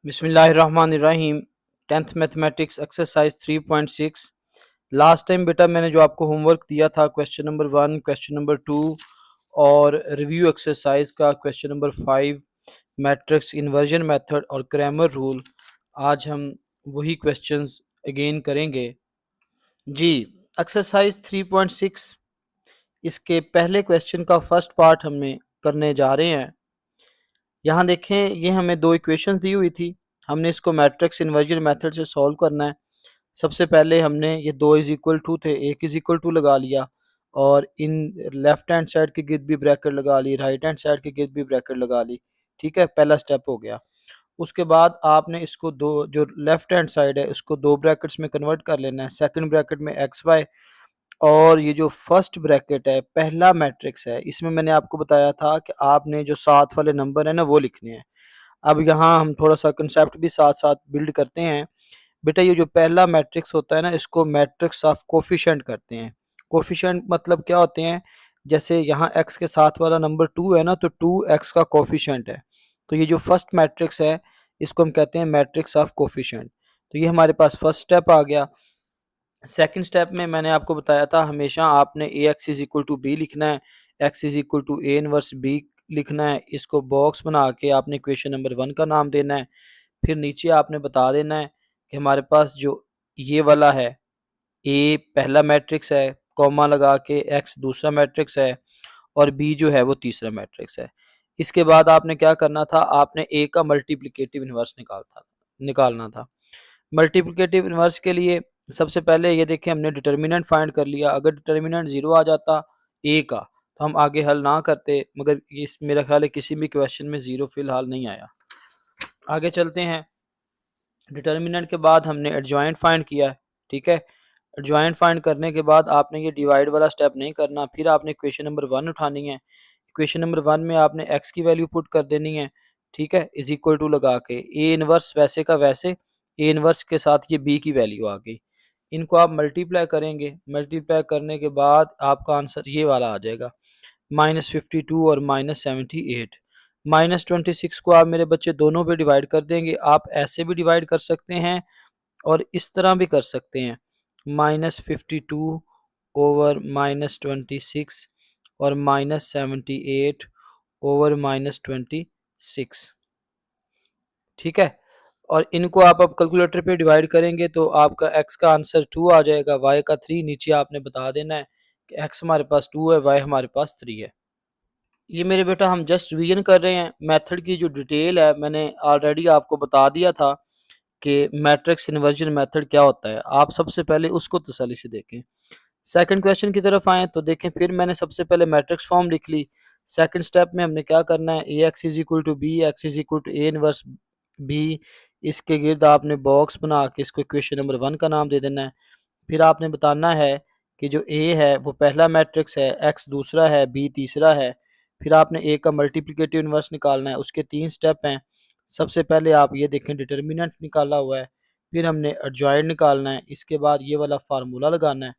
बिस्मिल्लाहिर्रहमानिर्रहीम। 10th mathematics exercise 3.6। Last time बेटा मैंने जो आपको होमवर्क दिया था क्वेश्चन नंबर 1, क्वेश्चन नंबर 2 और रिव्यू एक्सरसाइज का question number 5, matrix inversion method और क्रैमर रूल, आज हम वही क्वेश्चंस अगेन करेंगे जी। एक्सरसाइज 3.6 इसके पहले क्वेश्चन का फर्स्ट पार्ट हमें करने जा रहे हैं। यहाँ देखें, ये हमें दो इक्वेशंस दी हुई थी, हमने इसको मैट्रिक्स इन्वर्जन मेथड से सॉल्व करना है। सबसे पहले हमने ये दो इज इक्वल टू थे, एक इज इक्वल टू लगा लिया और इन लेफ्ट हैंड साइड के गिर्द भी ब्रैकेट लगा ली, राइट हैंड साइड के गिर्द भी ब्रैकेट लगा ली। ठीक है, पहला स्टेप हो गया। उसके बाद आपने इसको दो, जो लेफ्ट हैंड साइड है उसको दो ब्रैकेट्स में कन्वर्ट कर लेना है। सेकंड ब्रैकेट में एक्स वाई, और ये जो फर्स्ट ब्रैकेट है पहला मैट्रिक्स है, इसमें मैंने आपको बताया था कि आपने जो साथ वाले नंबर है ना वो लिखने हैं। अब यहाँ हम थोड़ा सा कंसेप्ट भी साथ साथ बिल्ड करते हैं। बेटा ये जो पहला मैट्रिक्स होता है ना, इसको मैट्रिक्स ऑफ कोफिशिएंट करते हैं। कोफिशिएंट मतलब क्या होते हैं, जैसे यहाँ x के साथ वाला नंबर 2 है ना, तो 2x का कोफिशिएंट है। तो ये जो फर्स्ट मैट्रिक्स है इसको हम कहते हैं मैट्रिक्स ऑफ कोफिशिएंट। तो ये हमारे पास फर्स्ट स्टेप आ गया। सेकंड स्टेप में मैंने आपको बताया था हमेशा आपने A X is equal to B लिखना है, X is equal to A inverse B लिखना है। इसको बॉक्स बना के आपने इक्वेशन नंबर 1 का नाम देना है। फिर नीचे आपने बता देना है कि हमारे पास जो ये वाला है ए पहला मैट्रिक्स है, कॉमा लगा के एक्स दूसरा मैट्रिक्स है और बी जो है वो तीसरा मैट्रिक्स है। इसके बाद आपने क्या करना था, आपने ए का मल्टीप्लिकेटिव इन्वर्स निकालना था। मल्टीप्लिकेटिव इन्वर्स के लिए सबसे पहले ये देखें, हमने डिटर्मिनेंट फाइंड कर लिया। अगर डिटर्मिनेंट ज़ीरो आ जाता ए का तो हम आगे हल ना करते, मगर इस मेरा ख्याल है किसी भी क्वेश्चन में ज़ीरो फिलहाल नहीं आया। आगे चलते हैं। डिटर्मिनेंट के बाद हमने एडजॉइंट फाइंड किया है। ठीक है, एडजॉइंट फाइंड करने के बाद आपने ये डिवाइड वाला स्टेप नहीं करना, फिर आपने इक्वेशन नंबर 1 उठानी है। इक्वेशन नंबर 1 में आपने एक्स की वैल्यू पुट कर देनी है। ठीक है, इज इक्वल टू लगा के ए इनवर्स वैसे का वैसे, ए इनवर्स के साथ ये बी की वैल्यू आ गई। इनको आप मल्टीप्लाई करेंगे, मल्टीप्लाई करने के बाद आपका आंसर ये वाला आ जाएगा, -52 और -78। -26 को आप मेरे बच्चे दोनों पे डिवाइड कर देंगे। आप ऐसे भी डिवाइड कर सकते हैं और इस तरह भी कर सकते हैं, -52 ओवर -26 और -78 ओवर -26। ठीक है, और इनको आप अब कैलकुलेटर पे डिवाइड करेंगे तो आपका x का आंसर 2 आ जाएगा, y का 3। नीचे आपने बता देना है कि x हमारे पास 2 है, y हमारे पास 3 है। ये मेरे बेटा हम जस्ट रिवीजन कर रहे हैं। मेथड की जो डिटेल है मैंने ऑलरेडी आपको बता दिया था कि मैट्रिक्स इन्वर्जन मेथड क्या होता है। आप सबसे पहले उसको तसल्ली से देखें। सेकंड क्वेश्चन की तरफ आएँ तो देखें, फिर मैंने सबसे पहले मैट्रिक्स फॉर्म लिख ली। सेकंड स्टेप में हमने क्या करना है, A X is equal to B, X is equal to A inverse B. इसके गिर्द आपने बॉक्स बना के इसको इक्वेशन नंबर 1 का नाम दे देना है। फिर आपने बताना है कि जो ए है वो पहला मैट्रिक्स है, एक्स दूसरा है, बी तीसरा है। फिर आपने ए का मल्टीप्लिकेटिव इन्वर्स निकालना है। उसके 3 स्टेप हैं। सबसे पहले आप ये देखें, डिटर्मिनेंट निकाला हुआ है। फिर हमने एडजॉइंट निकालना है। इसके बाद ये वाला फार्मूला लगाना है।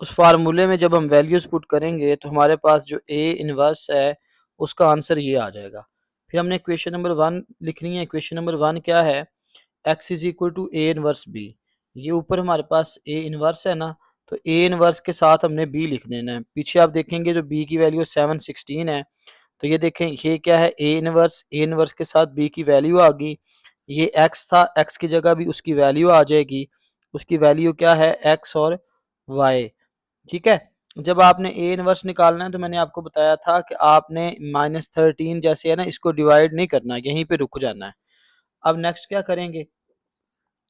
उस फार्मूले में जब हम वैल्यूज़ पुट करेंगे तो हमारे पास जो ए इनवर्स है उसका आंसर ये आ जाएगा। फिर हमने इक्वेशन नंबर 1 लिखनी है। इक्वेशन नंबर 1 क्या है, X is equal to A inverse B. ये ऊपर हमारे पास ए इनवर्स है ना, तो ए इनवर्स के साथ हमने बी लिख देना है। पीछे आप देखेंगे जो बी की वैल्यू 716 है, तो ये देखें ये क्या है, ए इनवर्स के साथ बी की वैल्यू आ गई। ये एक्स था, एक्स की जगह भी उसकी वैल्यू आ जाएगी। उसकी वैल्यू क्या है, एक्स और वाई। ठीक है, जब आपने ए इनवर्स निकालना है तो मैंने आपको बताया था कि आपने -13 जैसे है ना, इसको डिवाइड नहीं करना, यहीं पे रुक जाना है। अब नेक्स्ट क्या करेंगे,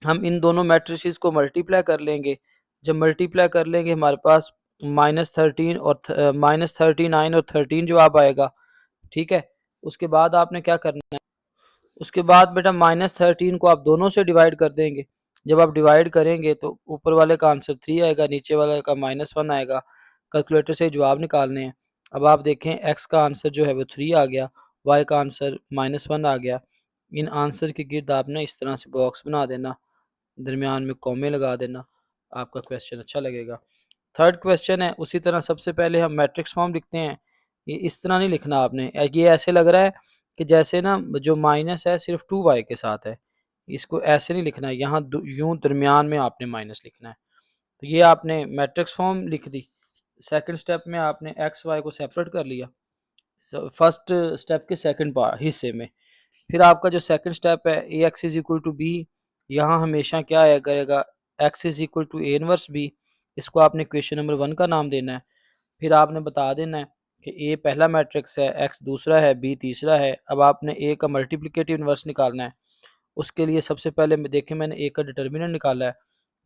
हम इन दोनों मैट्रिसेस को मल्टीप्लाई कर लेंगे। जब मल्टीप्लाई कर लेंगे हमारे पास -13 और -39 और 13 जवाब आएगा। ठीक है, उसके बाद आपने क्या करना है, उसके बाद बेटा -13 को आप दोनों से डिवाइड कर देंगे। जब आप डिवाइड करेंगे तो ऊपर वाले का आंसर 3 आएगा, नीचे वाले का -1 आएगा। कैलकुलेटर से जवाब निकालने हैं। अब आप देखें एक्स का आंसर जो है वो 3 आ गया, वाई का आंसर -1 आ गया। इन आंसर के गिर्द आपने इस तरह से बॉक्स बना देना, दरमियान में कॉमे लगा देना, आपका क्वेश्चन अच्छा लगेगा। थर्ड क्वेश्चन है, उसी तरह सबसे पहले हम मैट्रिक्स फॉर्म लिखते हैं। ये इस तरह नहीं लिखना आपने, ये ऐसे लग रहा है कि जैसे ना जो माइनस है सिर्फ 2y के साथ है, इसको ऐसे नहीं लिखना है, यहाँ यूं दरमियान में आपने माइनस लिखना है। तो ये आपने मैट्रिक्स फॉर्म लिख दी। सेकंड स्टेप में आपने एक्स वाई को सेपरेट कर लिया फर्स्ट स्टेप के सेकंड हिस्से में। फिर आपका जो सेकंड स्टेप है A X is equal to B, यहाँ हमेशा क्या आया करेगा, X is equal to A inverse B. इसको आपने क्वेश्चन नंबर 1 का नाम देना है। फिर आपने बता देना है कि ए पहला मैट्रिक्स है, एक्स दूसरा है, बी तीसरा है। अब आपने ए का मल्टीप्लिकेटिव इन्वर्स निकालना है। उसके लिए सबसे पहले देखें मैंने ए का डिटर्मिनेंट निकाला है,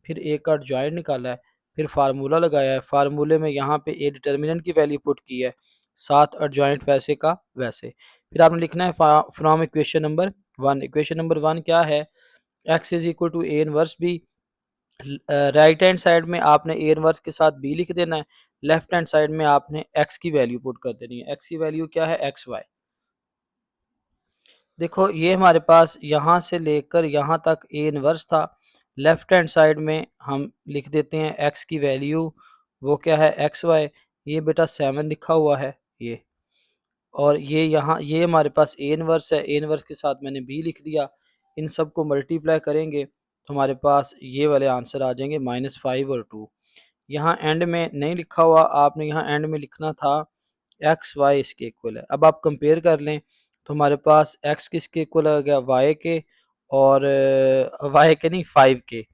फिर ए का एडजॉइंट निकाला है, फिर फार्मूला लगाया है। फार्मूले में यहाँ पे ए डिटर्मिनेंट की वैल्यू पुट की है, साथ एडजॉइंट वैसे का वैसे। फिर आपने लिखना है from equation number 1। Equation number 1 क्या है, X is equal to A inverse B. Right hand side में आपने ए इनवर्स के साथ बी लिख देना है, लेफ्ट हैंड साइड में आपने एक्स की वैल्यू पुट कर देनी है। एक्स की वैल्यू क्या है, एक्स वाई। देखो ये हमारे पास यहाँ से लेकर यहाँ तक ए इनवर्स था। लेफ्ट हैंड साइड में हम लिख देते हैं एक्स की वैल्यू, वो क्या है, एक्स वाई। ये बेटा 7 लिखा हुआ है ये, और ये यहाँ ये हमारे पास ए इनवर्स है, ए इनवर्स के साथ मैंने बी लिख दिया। इन सब को मल्टीप्लाई करेंगे तो हमारे पास ये वाले आंसर आ जाएंगे -5 और 2। यहाँ एंड में नहीं लिखा हुआ, आपने यहाँ एंड में लिखना था एक्स वाई इसके इक्वल है। अब आप कंपेयर कर लें तो हमारे पास एक्स किसके इक्वल आ गया, वाई के, और वाई के नहीं 5 के,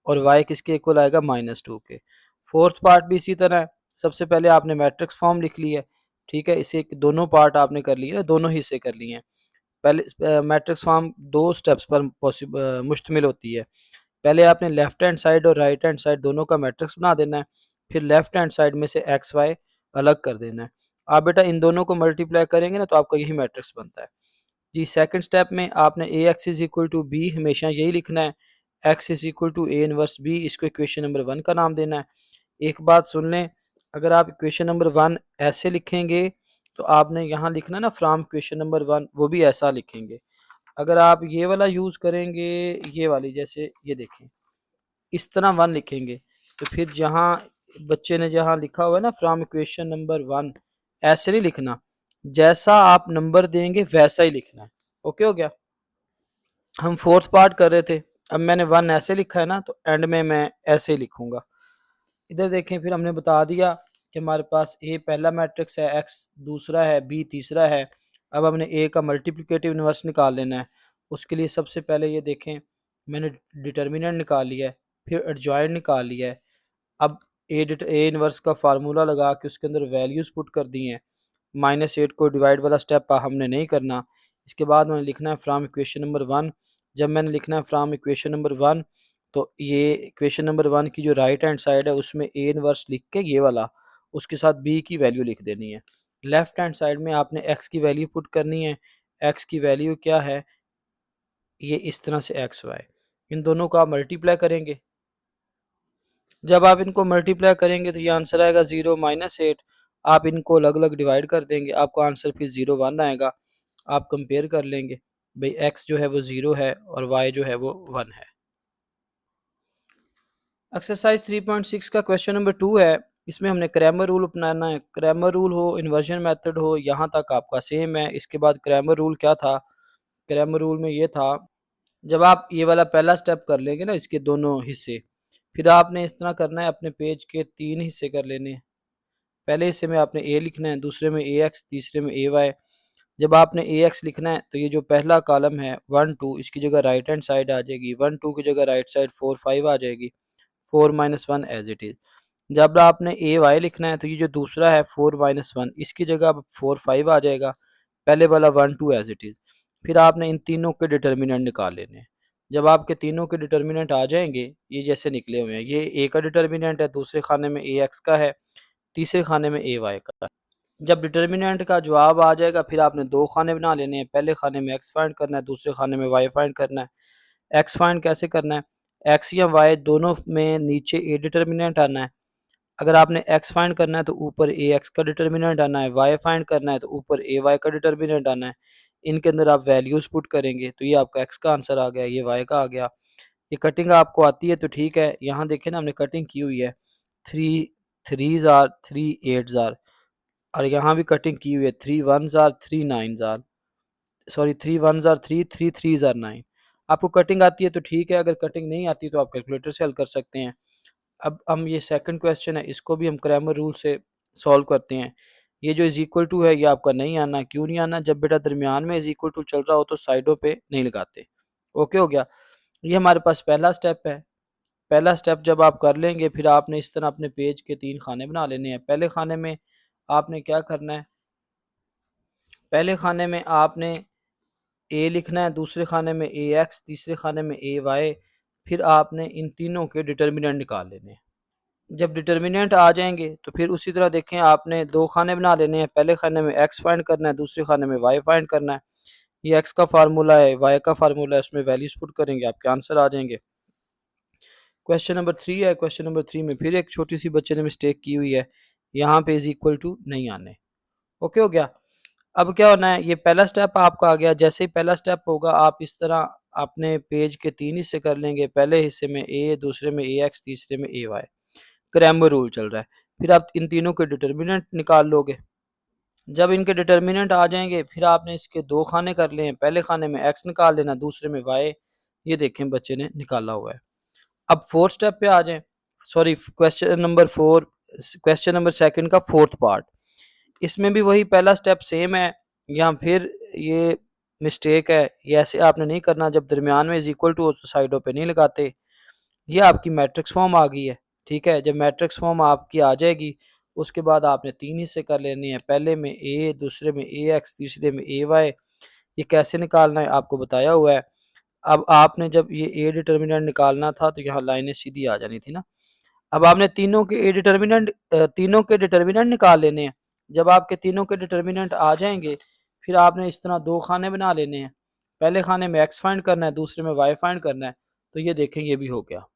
और वाई किसके इक्वल आएगा, -2 के। फोर्थ पार्ट भी इसी तरह है। सबसे पहले आपने मैट्रिक्स फॉर्म लिख ली है, ठीक है, इसे दोनों पार्ट आपने कर लिए, दोनों हिस्से कर लिए हैं। पहले मैट्रिक्स फॉर्म 2 स्टेप्स पर मुश्तमिल होती है। पहले आपने लेफ्ट हैंड साइड और राइट हैंड साइड दोनों का मैट्रिक्स बना देना है, फिर लेफ्ट हैंड साइड में से एक्स वाई अलग कर देना है। आप बेटा इन दोनों को मल्टीप्लाई करेंगे ना तो आपका यही मैट्रिक्स बनता है जी। सेकंड स्टेप में आपने A X is equal to B हमेशा यही लिखना है, X is equal to A inverse B. इसको इक्वेशन नंबर 1 का नाम देना है। एक बात सुन लें, अगर आप इक्वेशन नंबर 1 ऐसे लिखेंगे तो आपने यहाँ लिखना ना फ्रॉम इक्वेशन नंबर 1, वो भी ऐसा लिखेंगे। अगर आप ये वाला यूज़ करेंगे, ये वाली, जैसे ये देखें इस तरह 1 लिखेंगे, तो फिर जहाँ बच्चे ने जहाँ लिखा हुआ है ना फ्रॉम इक्वेशन नंबर 1, ऐसे नहीं लिखना, जैसा आप नंबर देंगे वैसा ही लिखना है। ओके हो गया। हम फोर्थ पार्ट कर रहे थे, अब मैंने 1 ऐसे लिखा है ना तो एंड में मैं ऐसे ही लिखूंगा। इधर देखें, फिर हमने बता दिया कि हमारे पास ए पहला मैट्रिक्स है, एक्स दूसरा है, बी तीसरा है। अब हमने ए का मल्टीप्लिकेटिव इन्वर्स निकाल लेना है। उसके लिए सबसे पहले ये देखें मैंने डिटर्मिनेंट निकाल लिया है, फिर एडजॉइंट निकाल लिया है। अब ए इनवर्स का फार्मूला लगा के उसके अंदर वैल्यूज़ पुट कर दी हैं। -8 को डिवाइड वाला स्टेप हमने नहीं करना। इसके बाद मैंने लिखना है फ्रॉम इक्वेशन नंबर 1। जब मैंने लिखना है फ्रॉम इक्वेशन नंबर 1, तो ये इक्वेशन नंबर 1 की जो राइट हैंड साइड है उसमें ए इनवर्स लिख के ये वाला, उसके साथ बी की वैल्यू लिख देनी है। लेफ्ट हैंड साइड में आपने एक्स की वैल्यू पुट करनी है। एक्स की वैल्यू क्या है, ये इस तरह से एक्स वाई। इन दोनों को आप मल्टीप्लाई करेंगे। जब आप इनको मल्टीप्लाई करेंगे तो ये आंसर आएगा 0 -8। आप इनको अलग अलग डिवाइड कर देंगे, आपका आंसर फिर 0 1 आएगा। आप कंपेयर कर लेंगे, भाई एक्स जो है वो 0 है और वाई जो है वो 1 है। एक्सरसाइज 3.6 का क्वेश्चन नंबर 2 है। इसमें हमने क्रैमर रूल अपनाना है। क्रैमर रूल हो, इन्वर्जन मेथड हो, यहाँ तक आपका सेम है। इसके बाद क्रैमर रूल क्या था, क्रैमर रूल में ये था, जब आप ये वाला पहला स्टेप कर लेंगे ना इसके दोनों हिस्से, फिर आपने इस तरह करना है, अपने पेज के 3 हिस्से कर लेने हैं। पहले हिस्से में आपने ए लिखना है, दूसरे में ए एक्स, तीसरे में ए वाई। जब आपने ए एक्स लिखना है तो ये जो पहला कॉलम है 1 2, इसकी जगह राइट हैंड साइड आ जाएगी। 1 2 की जगह राइट साइड 4 5 आ जाएगी। 4 -1 एज इट इज़। जब आपने ए वाई लिखना है तो ये जो दूसरा है 4 -1, इसकी जगह अब 4 5 आ जाएगा। पहले वाला 1 2 एज इट इज़। फिर आपने इन तीनों के डिटर्मिनेंट निकाल लेने हैं। जब आपके तीनों के डिटर्मिनेंट आ जाएंगे, ये जैसे निकले हुए हैं, ये ए का डिटर्मिनेंट है, दूसरे खाने में ए एक्स का है, तीसरे खाने में ए वाई का है। जब डिटर्मिनेंट का जवाब आ जाएगा फिर आपने 2 खाने बना लेने हैं। पहले खाने में एक्स फाइंड करना है, दूसरे खाने में वाई फाइंड करना है। एक्स फाइंड कैसे करना है, एक्स या वाई दोनों में नीचे ए डिटर्मिनेंट आना है। अगर आपने एक्स फाइंड करना है तो ऊपर ए एक्स का डिटर्मिनेंट आना है, वाई फाइंड करना है तो ऊपर ए वाई का डिटर्मिनेंट आना है। इनके अंदर आप वैल्यूज़ पुट करेंगे तो ये आपका एक्स का आंसर आ गया, ये वाई का आ गया। ये कटिंग आपको आती है तो ठीक है। यहाँ देखें ना हमने कटिंग की हुई है, 3 3s आर 3 8s आर, और यहाँ भी कटिंग की हुई है, 3 1s are 3 9s are. Sorry 3 1s are 3, 3 3s are 9। आपको कटिंग आती है तो ठीक है, अगर कटिंग नहीं आती तो आप कैलकुलेटर से हल कर सकते हैं। अब हम ये सेकंड क्वेश्चन है, इसको भी हम क्रैमर रूल से सॉल्व करते हैं। ये जो इज़ इक्वल टू है ये आपका नहीं आना, क्यों नहीं आना? जब बेटा दरमियान में इज़ इक्वल टू चल रहा हो तो साइडों पे नहीं लगाते। ओके हो गया? ये हमारे पास पहला स्टेप है। पहला स्टेप जब आप कर लेंगे फिर आपने इस तरह अपने पेज के 3 खाने बना लेने हैं। पहले खाने में आपने क्या करना है? पहले खाने में आपने ए लिखना है, दूसरे खाने में ए एक्स, तीसरे खाने में ए वाई, फिर आपने इन तीनों के डिटर्मिनेंट निकाल लेने हैं। जब डिटर्मिनेंट आ जाएंगे तो फिर उसी तरह देखें, आपने 2 खाने बना लेने हैं। पहले खाने में एक्स फाइंड करना है, दूसरे खाने में वाई फाइंड करना है। ये एक्स का फार्मूला है, वाई का फार्मूला है, उसमें वैल्यूज पुट करेंगे, आपके आंसर आ जाएंगे। क्वेश्चन नंबर 3 है। क्वेश्चन नंबर 3 में फिर एक छोटी सी बच्चे ने मिस्टेक की हुई है, यहाँ पे इज इक्वल टू नहीं आने। ओके हो गया? अब क्या होना है, ये पहला स्टेप आपका आ गया। जैसे ही पहला स्टेप होगा आप इस तरह अपने पेज के 3 हिस्से कर लेंगे। पहले हिस्से में ए, दूसरे में ए एक्स, तीसरे में ए वाई। क्रैमर रूल चल रहा है। फिर आप इन तीनों के डिटर्मिनेंट निकाल लोगे। जब इनके डिटर्मिनेंट आ जाएंगे फिर आपने इसके 2 खाने कर लिए हैं। पहले खाने में एक्स निकाल लेना, दूसरे में वाई। ये देखें बच्चे ने निकाला हुआ है। अब फोर्थ स्टेप पे आ जाएं। Sorry, question number 4, question number second का फोर्थ पार्ट। इसमें भी वही पहला स्टेप सेम है, या फिर ये मिस्टेक है। ये ऐसे आपने नहीं करना, जब दरमियान में इज इक्वल टू हो तो साइडों पे नहीं लगाते। ये आपकी मैट्रिक्स फॉर्म आ गई है। ठीक है, जब मैट्रिक्स फॉर्म आपकी आ जाएगी उसके बाद आपने 3 हिस्से कर लेने हैं। पहले में ए, दूसरे में ए एक्स, तीसरे में ए वाई। ये कैसे निकालना है आपको बताया हुआ है। अब आपने जब ये ए डिटर्मिनेंट निकालना था तो यहाँ लाइनें सीधी आ जानी थी ना। अब आपने तीनों के डिटर्मिनेंट निकाल लेने हैं। जब आपके तीनों के डिटर्मिनेंट आ जाएंगे फिर आपने इस तरह 2 खाने बना लेने हैं। पहले खाने में एक्स फाइंड करना है, दूसरे में वाई फाइंड करना है। तो ये देखें, ये भी हो गया।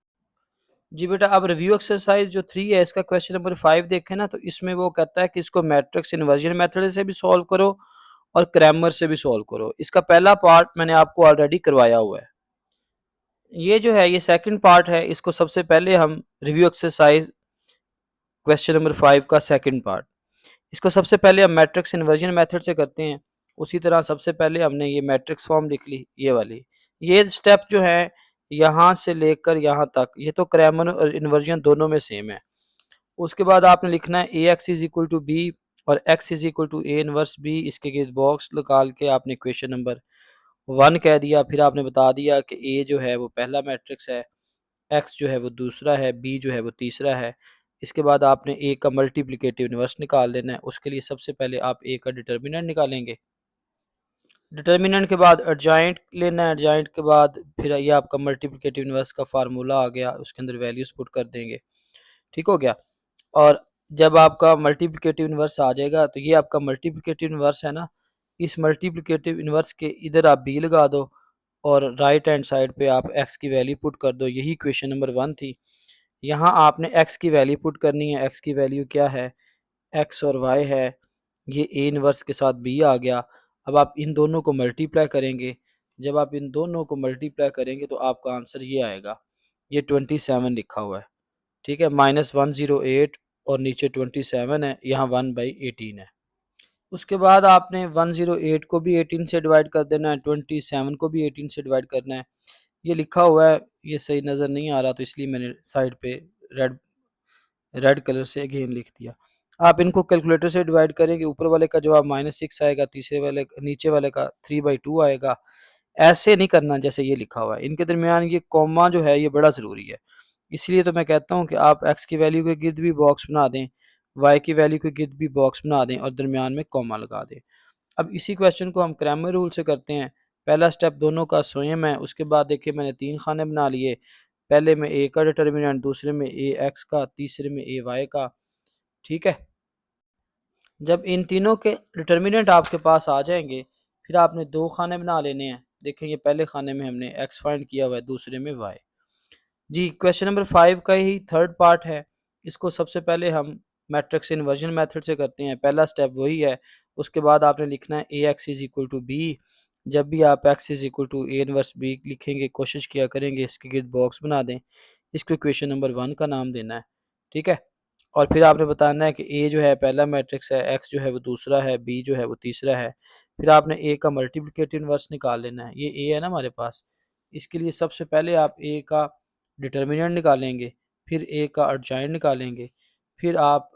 जी बेटा, अब रिव्यू एक्सरसाइज जो 3 है इसका क्वेश्चन नंबर 5 देखें ना, तो इसमें वो कहता है कि इसको मैट्रिक्स इन्वर्जन मेथड से भी सॉल्व करो और क्रैमर से भी सॉल्व करो। इसका पहला पार्ट मैंने आपको ऑलरेडी करवाया हुआ है। ये जो है ये सेकंड पार्ट है, इसको सबसे पहले हम रिव्यू एक्सरसाइज क्वेश्चन नंबर 5 का सेकंड पार्ट, इसको सबसे पहले हम मैट्रिक्स इन्वर्जन मेथड से करते हैं। उसी तरह सबसे पहले हमने ये मैट्रिक्स फॉर्म लिख ली, ये वाली। ये स्टेप जो है यहाँ से लेकर यहाँ तक, ये तो क्रैमर और इन्वर्जन दोनों में सेम है। उसके बाद आपने लिखना है A X is equal to B और X is equal to A inverse B. इसके गिर्द बॉक्स निकाल के आपने इक्वेशन नंबर 1 कह दिया। फिर आपने बता दिया कि ए जो है वो पहला मैट्रिक्स है, एक्स जो है वो दूसरा है, बी जो है वो तीसरा है। इसके बाद आपने ए का मल्टीप्लिकेटिव इन्वर्स निकाल लेना है। उसके लिए सबसे पहले आप ए का डिटर्मिनेंट निकालेंगे। डिटर्मिनेंट के बाद एडजॉइंट लेना है। एडजॉइंट के बाद फिर ये आपका मल्टीप्लिकेटिव इन्वर्स का फार्मूला आ गया, उसके अंदर वैल्यूज पुट कर देंगे। ठीक हो गया? और जब आपका मल्टीप्लिकेटिव इन्वर्स आ जाएगा तो ये आपका मल्टीप्लिकेटिव इन्वर्स है ना, इस मल्टीप्लिकेटिव इन्वर्स के इधर आप बी लगा दो और राइट हैंड साइड पे आप एक्स की वैल्यू पुट कर दो। यही क्वेश्चन नंबर 1 थी। यहाँ आपने एक्स की वैल्यू पुट करनी है। एक्स की वैल्यू क्या है? एक्स और वाई है। ये ए इनवर्स के साथ बी आ गया। अब आप इन दोनों को मल्टीप्लाई करेंगे। जब आप इन दोनों को मल्टीप्लाई करेंगे तो आपका आंसर ये आएगा। ये 27 लिखा हुआ है। ठीक है, -108 और नीचे 27 है, यहाँ 1/18 है। उसके बाद आपने 108 को भी 18 से डिवाइड कर देना है, 27 को भी 18 से डिवाइड करना है। ये लिखा हुआ है, ये सही नज़र नहीं आ रहा तो इसलिए मैंने साइड पे रेड रेड कलर से अगेन लिख दिया। आप इनको कैलकुलेटर से डिवाइड करेंगे, ऊपर वाले का जवाब -6 आएगा, तीसरे वाले नीचे वाले का 3/2 आएगा। ऐसे नहीं करना जैसे ये लिखा हुआ है। इनके दरमियान ये कॉमा जो है ये बड़ा ज़रूरी है। इसलिए तो मैं कहता हूँ कि आप एक्स की वैल्यू के गिर्द भी बॉक्स बना दें, वाई की वैल्यू के गिर्द भी बॉक्स बना दें और दरमियान में कॉमा लगा दें। अब इसी क्वेश्चन को हम क्रैमर रूल से करते हैं। पहला स्टेप दोनों का सेम है। उसके बाद देखिए मैंने 3 खाने बना लिए। पहले में ए का डिटर्मिनेंट, दूसरे में ए एक्स का, तीसरे में ए वाई का। ठीक है, जब इन तीनों के डिटर्मिनेंट आपके पास आ जाएंगे फिर आपने 2 खाने बना लेने हैं। देखें ये पहले खाने में हमने एक्स फाइंड किया हुआ है, दूसरे में वाई। जी, क्वेश्चन नंबर 5 का ही थर्ड पार्ट है। इसको सबसे पहले हम मैट्रिक्स इन्वर्जन मेथड से करते हैं। पहला स्टेप वही है। उसके बाद आपने लिखना है A X is equal to B. जब भी आप X is equal to A inverse B लिखेंगे, कोशिश किया करेंगे इसके गिर्द बॉक्स बना दें। इसको इक्वेशन नंबर 1 का नाम देना है। ठीक है, और फिर आपने बताना है कि ए जो है पहला मैट्रिक्स है, एक्स जो है वो दूसरा है, बी जो है वो तीसरा है। फिर आपने ए का मल्टीप्लिकेटिव इन्वर्स निकाल लेना है। ये ए है ना हमारे पास, इसके लिए सबसे पहले आप ए का डिटर्मिनेंट निकालेंगे, फिर ए का एडजॉइंट निकालेंगे, फिर आप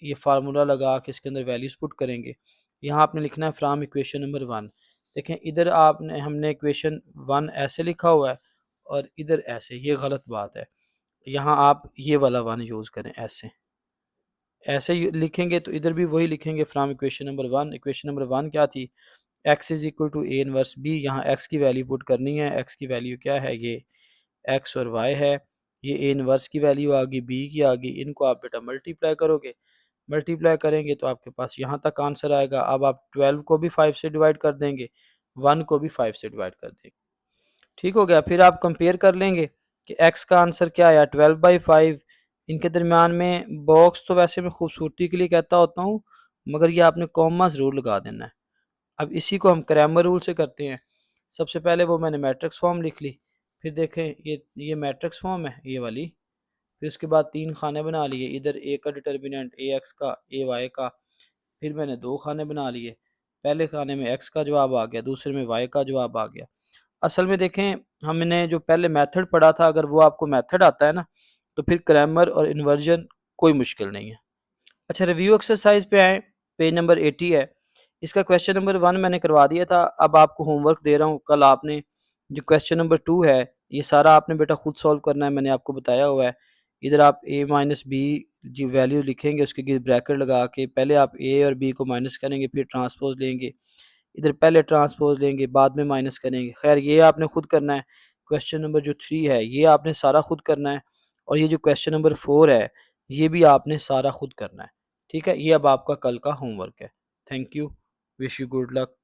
ये फार्मूला लगा के इसके अंदर वैल्यूज़ पुट करेंगे। यहाँ आपने लिखना है फ्राम इक्वेशन नंबर 1। देखें इधर आपने हमने इक्वेशन 1 ऐसे लिखा हुआ है और इधर ऐसे, ये गलत बात है। यहाँ आप ये वाला 1 यूज़ करें, ऐसे ऐसे लिखेंगे तो इधर भी वही लिखेंगे from equation number 1। Equation number 1 क्या थी, x is equal to A inverse B. यहाँ x की वैल्यू पुट करनी है, x की वैल्यू क्या है, ये x और y है। ये ए इनवर्स की वैल्यू आ गई, b की आ गई, इनको आप बेटा मल्टीप्लाई करोगे, मल्टीप्लाई करेंगे तो आपके पास यहाँ तक आंसर आएगा। अब आप 12 को भी 5 से डिवाइड कर देंगे, 1 को भी 5 से डिवाइड कर देंगे। ठीक हो गया। फिर आप कंपेयर कर लेंगे कि x का आंसर क्या आया, 12/5। इनके दरमियान में बॉक्स तो वैसे मैं खूबसूरती के लिए कहता होता हूँ, मगर ये आपने कॉमा ज़रूर लगा देना है। अब इसी को हम क्रैमर रूल से करते हैं। सबसे पहले वो मैंने मैट्रिक्स फॉर्म लिख ली, फिर देखें ये मैट्रिक्स फॉर्म है ये वाली। फिर उसके बाद 3 खाने बना लिए, इधर ए का डिटर्मिनेंट ए एक्स का, ए वाई का। फिर मैंने 2 खाने बना लिए, पहले खाने में एक्स का जवाब आ गया, दूसरे में वाई का जवाब आ गया। असल में देखें, हमने जो पहले मेथड पढ़ा था, अगर वो आपको मेथड आता है ना, तो फिर क्रैमर और इन्वर्जन कोई मुश्किल नहीं है। अच्छा, रिव्यू एक्सरसाइज पे आए, पेज नंबर 80 है। इसका क्वेश्चन नंबर 1 मैंने करवा दिया था, अब आपको होमवर्क दे रहा हूँ। कल आपने जो क्वेश्चन नंबर 2 है, ये सारा आपने बेटा खुद सॉल्व करना है, मैंने आपको बताया हुआ है। इधर आप a माइनस बी जी वैल्यू लिखेंगे, उसके गिर्द ब्रैकेट लगा के पहले आप a और b को माइनस करेंगे, फिर ट्रांसपोज लेंगे, इधर पहले ट्रांसपोज लेंगे, बाद में माइनस करेंगे। खैर ये आपने खुद करना है। क्वेश्चन नंबर जो 3 है ये आपने सारा खुद करना है, और ये जो क्वेश्चन नंबर 4 है ये भी आपने सारा खुद करना है। ठीक है, ये अब आपका कल का होमवर्क है। Thank you, wish you good luck.